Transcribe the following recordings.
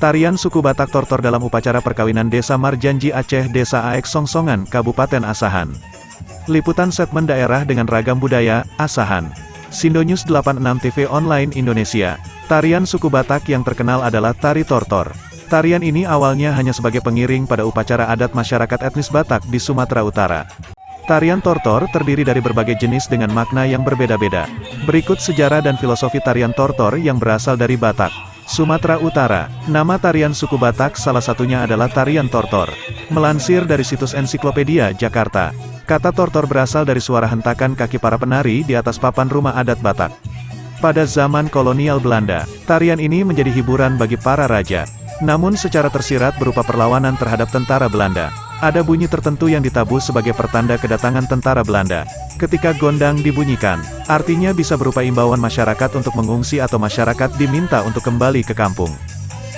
Tarian suku Batak Tortor dalam upacara perkawinan Desa Marjanji Aceh Desa Aek Songsongan, Kabupaten Asahan. Liputan segmen daerah dengan ragam budaya, Asahan. Sindonews 86 TV Online Indonesia. Tarian suku Batak yang terkenal adalah Tari Tortor. Tarian ini awalnya hanya sebagai pengiring pada upacara adat masyarakat etnis Batak di Sumatera Utara. Tarian Tortor terdiri dari berbagai jenis dengan makna yang berbeda-beda. Berikut sejarah dan filosofi tarian Tortor yang berasal dari Batak, Sumatera Utara. Nama tarian suku Batak salah satunya adalah tarian Tortor. Melansir dari situs Ensiklopedia Jakarta, kata Tortor berasal dari suara hentakan kaki para penari di atas papan rumah adat Batak. Pada zaman kolonial Belanda, tarian ini menjadi hiburan bagi para raja. Namun secara tersirat berupa perlawanan terhadap tentara Belanda. Ada bunyi tertentu yang ditabuh sebagai pertanda kedatangan tentara Belanda. Ketika gondang dibunyikan, artinya bisa berupa imbauan masyarakat untuk mengungsi atau masyarakat diminta untuk kembali ke kampung.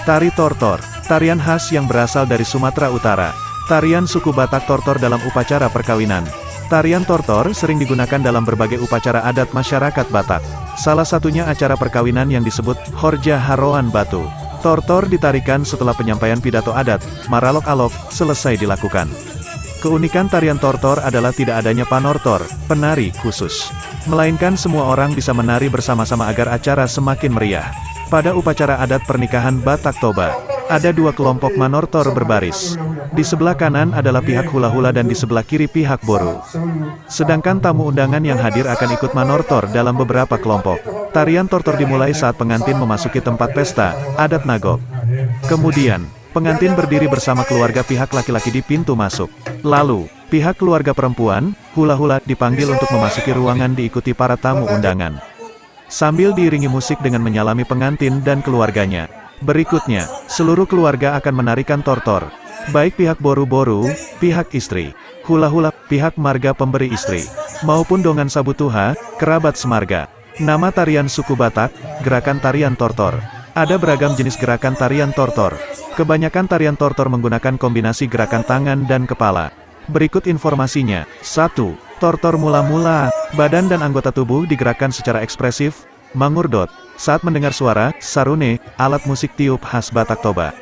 Tari Tortor, tarian khas yang berasal dari Sumatera Utara. Tarian suku Batak Tortor dalam upacara perkawinan. Tarian Tortor sering digunakan dalam berbagai upacara adat masyarakat Batak. Salah satunya acara perkawinan yang disebut Horja Haroan Batu. Tortor ditarikan setelah penyampaian pidato adat, Maralok-alok, selesai dilakukan. Keunikan tarian Tortor adalah tidak adanya panortor, penari khusus. Melainkan semua orang bisa menari bersama-sama agar acara semakin meriah. Pada upacara adat pernikahan Batak Toba, ada dua kelompok manortor berbaris. Di sebelah kanan adalah pihak hula-hula dan di sebelah kiri pihak boru. Sedangkan tamu undangan yang hadir akan ikut manortor dalam beberapa kelompok. Tarian Tortor dimulai saat pengantin memasuki tempat pesta, adat Nagok. Kemudian, pengantin berdiri bersama keluarga pihak laki-laki di pintu masuk. Lalu, pihak keluarga perempuan, hula-hula, dipanggil untuk memasuki ruangan diikuti para tamu undangan. Sambil diiringi musik dengan menyalami pengantin dan keluarganya. Berikutnya, seluruh keluarga akan menarikan Tortor. Baik pihak boru-boru, pihak istri, hula-hula, pihak marga pemberi istri, maupun dongan sabutuha, kerabat semarga. Nama tarian suku Batak, gerakan tarian Tortor. Ada beragam jenis gerakan tarian Tortor. Kebanyakan tarian Tortor menggunakan kombinasi gerakan tangan dan kepala. Berikut informasinya. 1. Tortor mula-mula, badan dan anggota tubuh digerakkan secara ekspresif. Mangurdot, saat mendengar suara, sarune, alat musik tiup khas Batak Toba.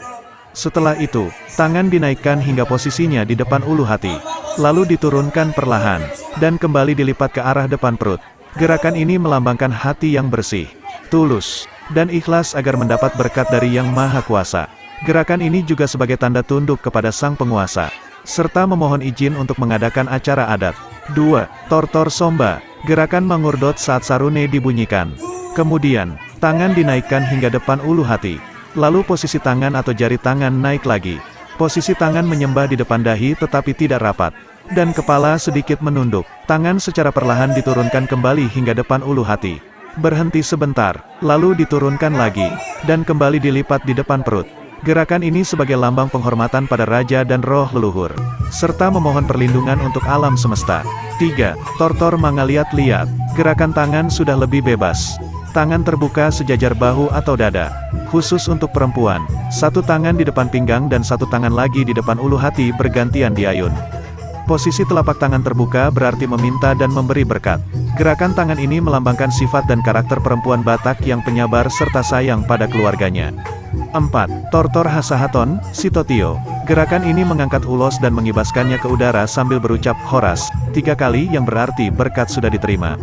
Setelah itu, tangan dinaikkan hingga posisinya di depan ulu hati. Lalu diturunkan perlahan, dan kembali dilipat ke arah depan perut. Gerakan ini melambangkan hati yang bersih, tulus, dan ikhlas agar mendapat berkat dari Yang Maha Kuasa. Gerakan ini juga sebagai tanda tunduk kepada Sang Penguasa, serta memohon izin untuk mengadakan acara adat. 2. Tortor Somba, gerakan mangurdot saat sarune dibunyikan. Kemudian, tangan dinaikkan hingga depan ulu hati. Lalu posisi tangan atau jari tangan naik lagi. Posisi tangan menyembah di depan dahi tetapi tidak rapat. Dan kepala sedikit menunduk. Tangan secara perlahan diturunkan kembali hingga depan ulu hati. Berhenti sebentar, lalu diturunkan lagi, dan kembali dilipat di depan perut. Gerakan ini sebagai lambang penghormatan pada raja dan roh leluhur, serta memohon perlindungan untuk alam semesta. 3. Tortor Mangaliat-liat, gerakan tangan sudah lebih bebas. Tangan terbuka sejajar bahu atau dada. Khusus untuk perempuan, satu tangan di depan pinggang dan satu tangan lagi di depan ulu hati bergantian diayun. Posisi telapak tangan terbuka berarti meminta dan memberi berkat. Gerakan tangan ini melambangkan sifat dan karakter perempuan Batak yang penyabar serta sayang pada keluarganya. 4. Tortor Hasahaton, Sitotio. Gerakan ini mengangkat ulos dan mengibaskannya ke udara sambil berucap Horas 3 kali yang berarti berkat sudah diterima.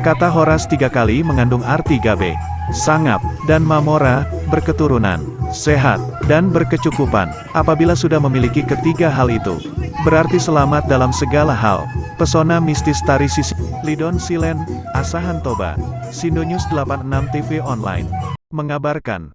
Kata Horas 3 kali mengandung arti gabe, sangap, dan mamora, berketurunan, sehat, dan berkecukupan. Apabila sudah memiliki ketiga hal itu, berarti selamat dalam segala hal. Pesona mistis tari sisi. Lidon Silen, Asahan Toba. Sindonews 86 TV Online mengabarkan.